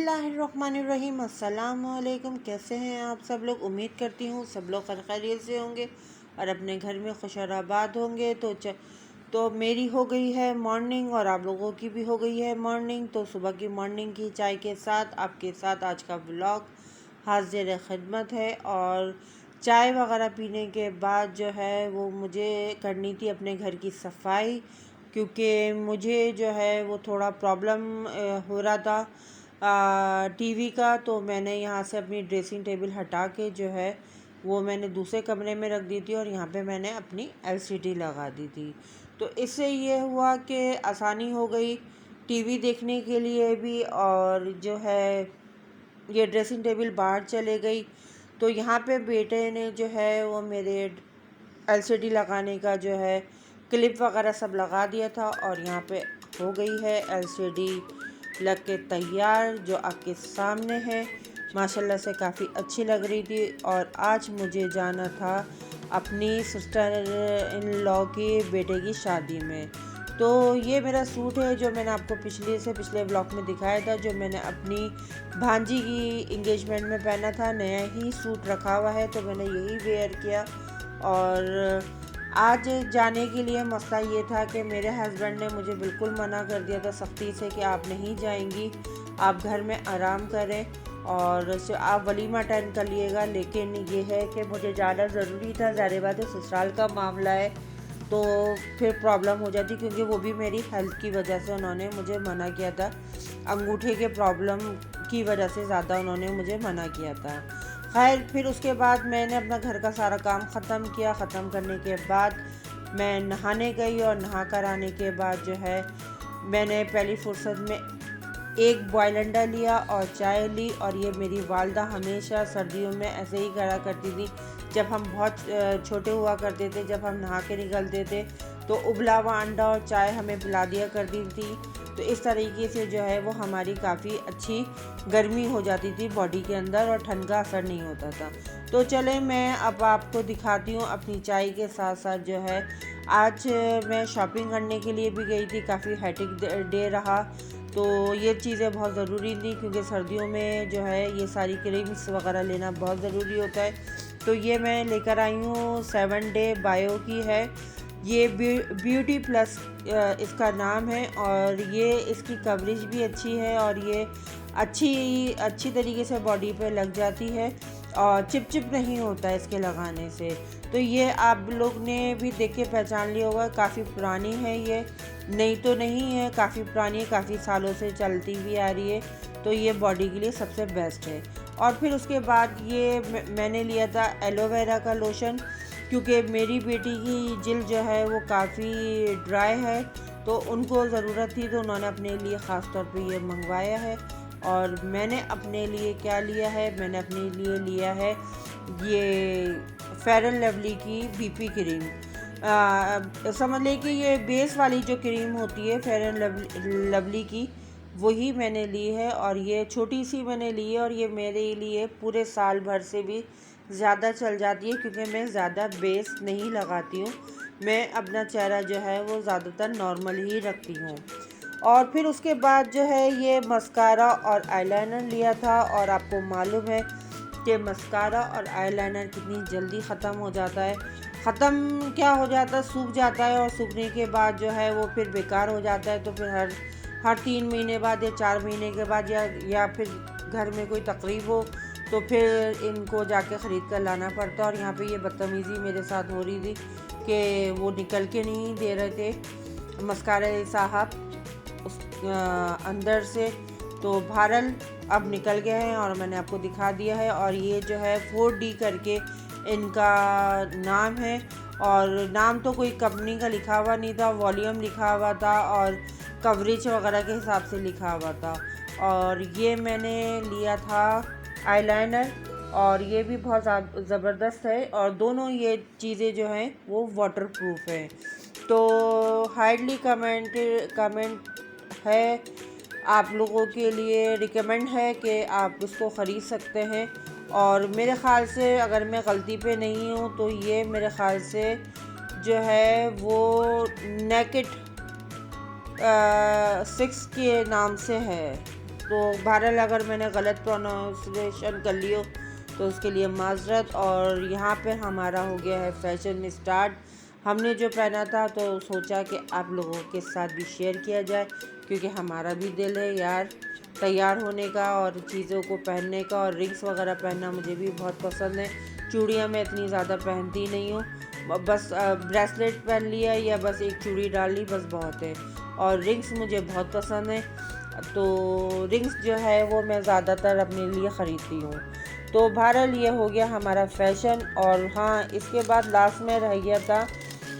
बिस्मिल्लाहिर्रहमानिर्रहीम। अस्सलाम वालेकुम। कैसे हैं आप सब लोग? उम्मीद करती हूँ सब लोग खैरियत से होंगे और अपने घर में खुश और आबाद होंगे। तो मेरी हो गई है मॉर्निंग और आप लोगों की भी हो गई है मॉर्निंग। तो सुबह की मॉर्निंग की चाय के साथ आपके साथ आज का व्लॉग हाजिर खिदमत है। और चाय वगैरह पीने के बाद जो है वो मुझे करनी थी अपने घर की सफाई, क्योंकि मुझे जो है वो थोड़ा प्रॉब्लम हो रहा था टीवी का। तो मैंने यहाँ से अपनी ड्रेसिंग टेबल हटा के जो है वो मैंने दूसरे कमरे में रख दी थी और यहाँ पे मैंने अपनी एलसीडी लगा दी थी। तो इससे ये हुआ कि आसानी हो गई टीवी देखने के लिए भी, और जो है ये ड्रेसिंग टेबल बाहर चले गई। तो यहाँ पे बेटे ने जो है वो मेरे एलसीडी लगाने का जो है क्लिप वगैरह सब लगा दिया था और यहाँ पे हो गई है एलसीडी लग के तैयार, जो आपके सामने है। माशाल्लाह से काफ़ी अच्छी लग रही थी। और आज मुझे जाना था अपनी सिस्टर इन लॉ के बेटे की शादी में। तो ये मेरा सूट है जो मैंने आपको पिछले ब्लॉग में दिखाया था, जो मैंने अपनी भांजी की इंगेजमेंट में पहना था। नया ही सूट रखा हुआ है तो मैंने यही वेयर किया। और आज जाने के लिए मसला ये था कि मेरे हस्बैंड ने मुझे बिल्कुल मना कर दिया था सख्ती से कि आप नहीं जाएंगी, आप घर में आराम करें और आप वलीमा अटेंड कर लिएगा। लेकिन ये है कि मुझे जाना ज़रूरी था, ज़ाहिर बात है ससुराल का मामला है तो फिर प्रॉब्लम हो जाती, क्योंकि वो भी मेरी हेल्थ की वजह से उन्होंने मुझे मना किया था। अंगूठे के प्रॉब्लम की वजह से ज़्यादा उन्होंने मुझे मना किया था। खैर फिर उसके बाद मैंने अपना घर का सारा काम ख़त्म किया। ख़त्म करने के बाद मैं नहाने गई और नहा कर आने के बाद जो है मैंने पहली फुर्सत में एक बॉयल अंडा लिया और चाय ली। और ये मेरी वालदा हमेशा सर्दियों में ऐसे ही करा करती थी। जब हम बहुत छोटे हुआ करते थे, जब हम नहा के निकलते थे तो उबला हुआ अंडा और चाय हमें पिला दिया करती थी। तो इस तरीके से जो है वो हमारी काफ़ी अच्छी गर्मी हो जाती थी बॉडी के अंदर और ठंड का असर नहीं होता था। तो चले मैं अब आपको दिखाती हूँ अपनी चाय के साथ साथ जो है आज मैं शॉपिंग करने के लिए भी गई थी। काफ़ी हेक्टिक डे रहा, तो ये चीज़ें बहुत ज़रूरी थी क्योंकि सर्दियों में जो है ये सारी क्रीम्स वगैरह लेना बहुत ज़रूरी होता है। तो ये मैं लेकर आई हूँ 7 डे बायो की है, ये ब्यूटी प्लस इसका नाम है। और ये इसकी कवरेज भी अच्छी है और ये अच्छी तरीके से बॉडी पे लग जाती है और चिप नहीं होता है इसके लगाने से। तो ये आप लोग ने भी देख के पहचान लिया होगा, काफ़ी पुरानी है, ये नई तो नहीं है, काफ़ी पुरानी है, काफ़ी सालों से चलती भी आ रही है। तो ये बॉडी के लिए सबसे बेस्ट है। और फिर उसके बाद ये मैंने लिया था एलोवेरा का लोशन, क्योंकि मेरी बेटी की जिल्द जो है वो काफ़ी ड्राई है तो उनको ज़रूरत थी, तो उन्होंने अपने लिए ख़ास तौर पे ये मंगवाया है। और मैंने अपने लिए क्या लिया है, मैंने अपने लिए लिया है ये फेयर एंड लवली की बीपी क्रीम। समझ लें कि ये बेस वाली जो क्रीम होती है फेयर एंड लवली की, वही मैंने ली है। और ये छोटी सी मैंने ली है और ये मेरे लिए पूरे साल भर से भी ज़्यादा चल जाती है, क्योंकि मैं ज़्यादा बेस नहीं लगाती हूँ। मैं अपना चेहरा जो है वो ज़्यादातर नॉर्मल ही रखती हूँ। और फिर उसके बाद जो है ये मस्कारा और आईलाइनर लिया था। और आपको मालूम है कि मस्कारा और आईलाइनर कितनी जल्दी ख़त्म हो जाता है। ख़त्म क्या हो जाता है, सूख जाता है और सूखने के बाद जो है वो फिर बेकार हो जाता है। तो फिर हर 3 महीने बाद या 4 महीने के बाद या फिर घर में कोई तकरीब हो तो फिर इनको जाके ख़रीद कर लाना पड़ता है। और यहाँ पे ये बदतमीज़ी मेरे साथ हो रही थी कि वो निकल के नहीं दे रहे थे मस्कारा साहब उस अंदर से। तो बहरहाल अब निकल गए हैं और मैंने आपको दिखा दिया है। और ये जो है 4D करके इनका नाम है, और नाम तो कोई कंपनी का लिखा हुआ नहीं था, वॉल्यूम लिखा हुआ था और कवरेज वगैरह के हिसाब से लिखा हुआ था। और ये मैंने लिया था आईलाइनर, और ये भी बहुत ज़बरदस्त है। और दोनों ये चीज़ें जो हैं वो वाटरप्रूफ हैं। तो हार्डली कमेंट है आप लोगों के लिए, रिकमेंड है कि आप उसको ख़रीद सकते हैं। और मेरे ख़्याल से अगर मैं गलती पे नहीं हूँ तो ये मेरे ख़्याल से जो है वो नेकेड 6 के नाम से है। तो बहरहाल अगर मैंने गलत प्रोनाउंसिएशन कर लियो तो उसके लिए माजरत। और यहाँ पे हमारा हो गया है फैशन स्टार्ट। हमने जो पहना था तो सोचा कि आप लोगों के साथ भी शेयर किया जाए, क्योंकि हमारा भी दिल है यार तैयार होने का और चीज़ों को पहनने का। और रिंग्स वगैरह पहनना मुझे भी बहुत पसंद है। चूड़ियाँ मैं इतनी ज़्यादा पहनती नहीं हूँ, बस ब्रेसलेट पहन लिया या बस एक चूड़ी डाल ली, बस बहुत है। और रिंग्स मुझे बहुत पसंद है, तो रिंग्स जो है वो मैं ज़्यादातर अपने लिए ख़रीदती हूँ। तो बहरहाल ये हो गया हमारा फैशन। और हाँ, इसके बाद लास्ट में रह गया था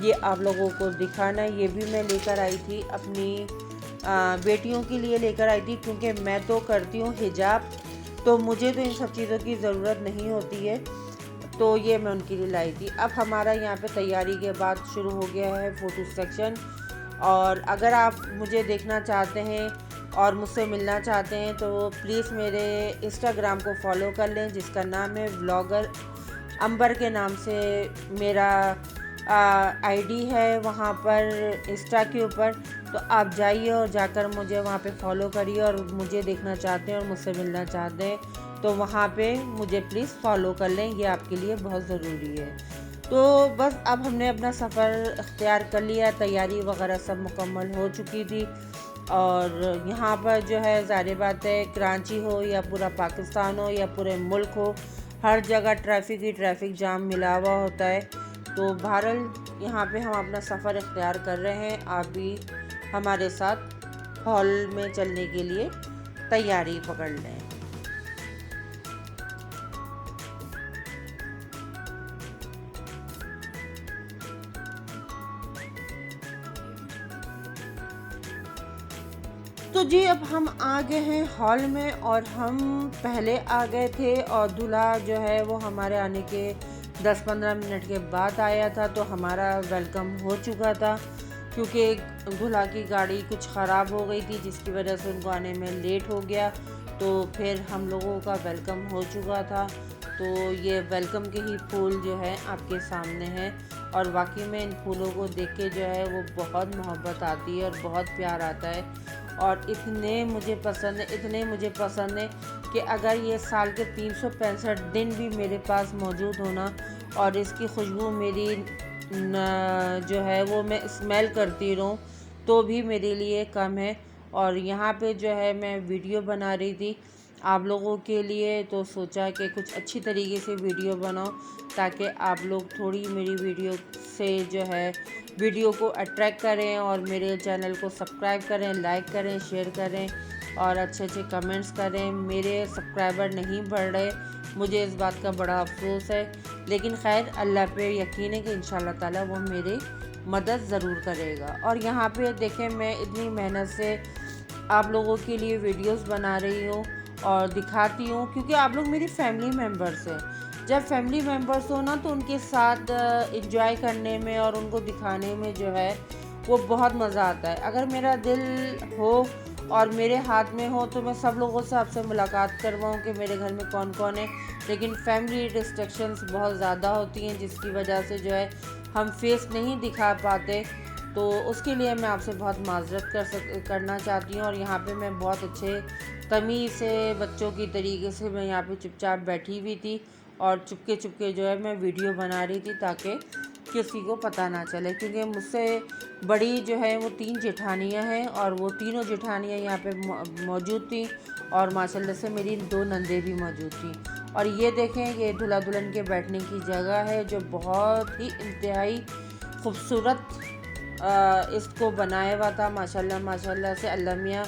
ये आप लोगों को दिखाना। ये भी मैं लेकर आई थी अपनी बेटियों के लिए लेकर आई थी, क्योंकि मैं तो करती हूँ हिजाब, तो मुझे तो इन सब चीज़ों की ज़रूरत नहीं होती है, तो ये मैं उनके लिए लाई थी। अब हमारा यहाँ पे तैयारी के बाद शुरू हो गया है फ़ोटो सेक्शन। और अगर आप मुझे देखना चाहते हैं और मुझसे मिलना चाहते हैं तो प्लीज़ मेरे इंस्टाग्राम को फॉलो कर लें, जिसका नाम है व्लॉगर अंबर के नाम से मेरा आईडी है वहाँ पर इंस्टा के ऊपर। तो आप जाइए और जाकर मुझे वहाँ पे फॉलो करिए, और मुझे देखना चाहते हैं और मुझसे मिलना चाहते हैं तो वहाँ पे मुझे प्लीज़ फॉलो कर लें, ये आपके लिए बहुत ज़रूरी है। तो बस अब हमने अपना सफ़र इख्तियार कर लिया, तैयारी वगैरह सब मुकम्मल हो चुकी थी। और यहाँ पर जो है ज़ाहिर बात है, कराची हो या पूरा पाकिस्तान हो या पूरे मुल्क हो, हर जगह ट्रैफिक जाम मिला हुआ होता है। तो बहरहाल यहाँ पे हम अपना सफ़र इख्तियार कर रहे हैं। आप भी हमारे साथ हॉल में चलने के लिए तैयारी पकड़ लें। तो जी अब हम आ गए हैं हॉल में, और हम पहले आ गए थे और दूल्हा जो है वो हमारे आने के 10-15 मिनट के बाद आया था, तो हमारा वेलकम हो चुका था। क्योंकि दूल्हा की गाड़ी कुछ ख़राब हो गई थी, जिसकी वजह से उनको आने में लेट हो गया, तो फिर हम लोगों का वेलकम हो चुका था। तो ये वेलकम के ही फूल जो है आपके सामने हैं, और वाकई में इन फूलों को देख के जो है वो बहुत मोहब्बत आती है और बहुत प्यार आता है। और इतने मुझे पसंद है कि अगर ये साल के 365 दिन भी मेरे पास मौजूद होना और इसकी खुशबू मेरी जो है वो मैं स्मेल करती रहूं, तो भी मेरे लिए कम है। और यहाँ पे जो है मैं वीडियो बना रही थी आप लोगों के लिए, तो सोचा कि कुछ अच्छी तरीके से वीडियो बनाओ, ताकि आप लोग थोड़ी मेरी वीडियो से जो है वीडियो को अट्रैक्ट करें और मेरे चैनल को सब्सक्राइब करें, लाइक करें, शेयर करें और अच्छे अच्छे कमेंट्स करें। मेरे सब्सक्राइबर नहीं बढ़ रहे, मुझे इस बात का बड़ा अफसोस है, लेकिन खैर अल्लाह पे यकीन है कि इंशाल्लाह ताला वो मेरी मदद ज़रूर करेगा। और यहाँ पे देखें, मैं इतनी मेहनत से आप लोगों के लिए वीडियोस बना रही हूँ और दिखाती हूँ, क्योंकि आप लोग मेरी फैमिली मेम्बर्स हैं। जब फैमिली मेम्बर्स हो ना, तो उनके साथ एंजॉय करने में और उनको दिखाने में जो है वो बहुत मज़ा आता है। अगर मेरा दिल हो और मेरे हाथ में हो तो मैं सब लोगों से आपसे मुलाकात करवाऊँ कि मेरे घर में कौन कौन है, लेकिन फैमिली रिस्ट्रिक्शंस बहुत ज़्यादा होती हैं, जिसकी वजह से जो है हम फेस नहीं दिखा पाते। तो उसके लिए मैं आपसे बहुत माजरत करना चाहती हूँ। और यहाँ पे मैं बहुत अच्छे तमीज़ से बच्चों की तरीके से मैं यहाँ पे चुपचाप बैठी हुई थी और चुपके चुपके जो है मैं वीडियो बना रही थी, ताकि किसी को पता ना चले। क्योंकि मुझसे बड़ी जो है वो 3 जेठानियाँ हैं, और वो तीनों जेठानियाँ यहाँ पे मौजूद थी, और माशाल्लाह से मेरी 2 नंदे भी मौजूद थी। और ये देखें, ये दूल्हा दुल्हन के बैठने की जगह है, जो बहुत ही इंतहाई खूबसूरत इसको बनाया हुआ था। माशाल्लाह से अल्लाह मियाँ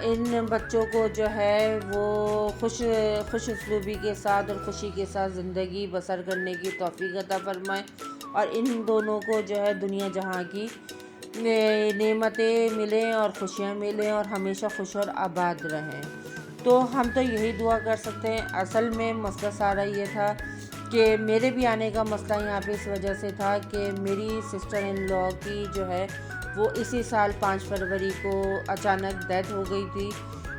इन बच्चों को जो है वो खुश उसलूबी के साथ और ख़ुशी के साथ ज़िंदगी बसर करने की तौफ़ीक़ अता फ़रमाए, और इन दोनों को जो है दुनिया जहाँ की नेमतें मिलें और खुशियाँ मिलें और हमेशा खुश और आबाद रहें। तो हम तो यही दुआ कर सकते हैं। असल में मसला सारा ये था कि मेरे भी आने का मसला यहाँ पे इस वजह से था कि मेरी सिस्टर इन लॉ की जो है वो इसी साल 5 फरवरी को अचानक डेथ हो गई थी,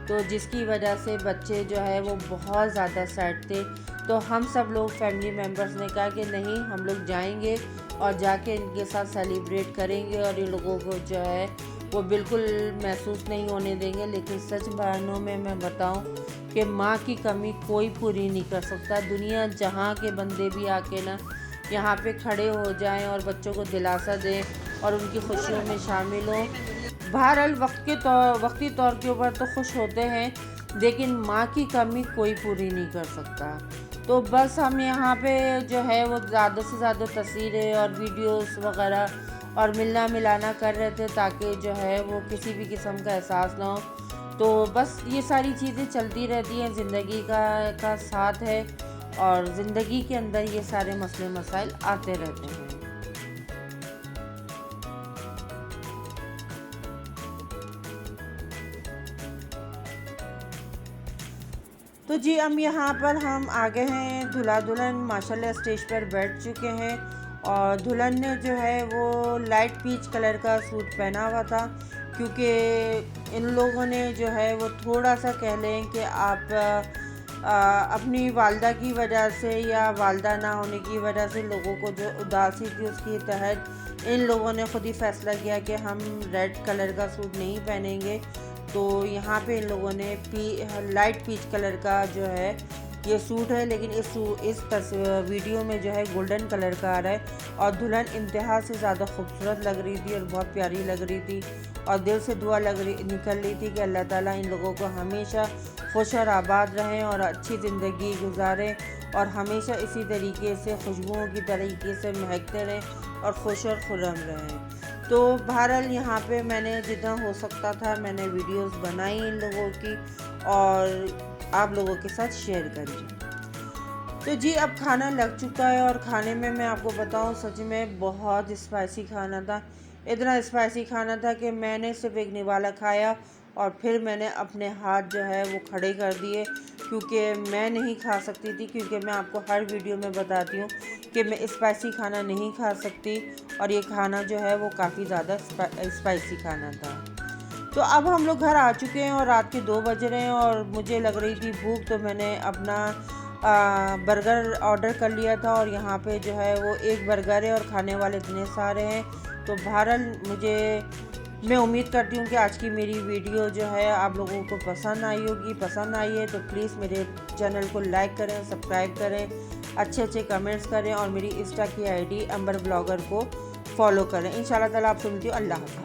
तो जिसकी वजह से बच्चे जो है वो बहुत ज़्यादा सैड थे। तो हम सब लोग फैमिली मेम्बर्स ने कहा कि नहीं, हम लोग जाएंगे और जाके इनके साथ सेलिब्रेट करेंगे और इन लोगों को जो है वो बिल्कुल महसूस नहीं होने देंगे। लेकिन सच बयानों में मैं बताऊं कि माँ की कमी कोई पूरी नहीं कर सकता। दुनिया जहाँ के बंदे भी आके ना यहाँ पे खड़े हो जाएं और बच्चों को दिलासा दें और उनकी खुशियों में शामिल हों। बहरहाल वक्ती तौर के ऊपर तो खुश होते हैं, लेकिन माँ की कमी कोई पूरी नहीं कर सकता। तो बस हम यहाँ पे जो है वो ज़्यादा से ज़्यादा तस्वीरें और वीडियोस वगैरह और मिलना मिलाना कर रहे थे, ताकि जो है वो किसी भी किस्म का एहसास ना हो। तो बस ये सारी चीज़ें चलती रहती हैं, ज़िंदगी का साथ है और ज़िंदगी के अंदर ये सारे मसले मसाइल आते रहते हैं। तो जी अब यहाँ पर हम आ गए हैं, दूल्हा दुल्हन माशाल्लाह स्टेज पर बैठ चुके हैं और दुल्हन ने जो है वो लाइट पीच कलर का सूट पहना हुआ था, क्योंकि इन लोगों ने जो है वो थोड़ा सा कह लें कि आप अपनी वालदा की वजह से या वालदा ना होने की वजह से लोगों को जो उदासी थी उसके तहत इन लोगों ने ख़ुद ही फैसला किया कि हम रेड कलर का सूट नहीं पहनेंगे। तो यहाँ पे इन लोगों ने लाइट पीच कलर का जो है ये सूट है, लेकिन इस वीडियो में जो है गोल्डन कलर का आ रहा है और दुल्हन इंतहा से ज़्यादा खूबसूरत लग रही थी और बहुत प्यारी लग रही थी और दिल से दुआ निकल रही थी कि अल्लाह ताला इन लोगों को हमेशा खुश और आबाद रहें और अच्छी ज़िंदगी गुजारें और हमेशा इसी तरीके से खुशबुओं की तरीके से महकते रहें और खुश और खुर्रम रहें। तो बहरहाल यहाँ पे मैंने जितना हो सकता था मैंने वीडियोस बनाई इन लोगों की और आप लोगों के साथ शेयर करी। तो जी अब खाना लग चुका है और खाने में मैं आपको बताऊं सच में बहुत स्पाइसी खाना था। इतना स्पाइसी खाना था कि मैंने सिर्फ एक निवाला खाया और फिर मैंने अपने हाथ जो है वो खड़े कर दिए, क्योंकि मैं नहीं खा सकती थी, क्योंकि मैं आपको हर वीडियो में बताती हूँ कि मैं स्पाइसी खाना नहीं खा सकती और ये खाना जो है वो काफ़ी ज़्यादा स्पाइसी खाना था। तो अब हम लोग घर आ चुके हैं और रात के 2 बज रहे हैं और मुझे लग रही थी भूख, तो मैंने अपना बर्गर ऑर्डर कर लिया था और यहाँ पे जो है वो एक बर्गर है और खाने वाले इतने सारे हैं। तो बहरहाल मैं उम्मीद करती हूँ कि आज की मेरी वीडियो जो है आप लोगों को पसंद आई होगी। पसंद आई है तो प्लीज़ मेरे चैनल को लाइक करें, सब्सक्राइब करें, अच्छे कमेंट्स करें और मेरी इंस्टा की आईडी अंबर ब्लॉगर को फॉलो करें। इंशाल्लाह ताला आपसे मिलती हूँ। अल्लाह हाफ़िज़।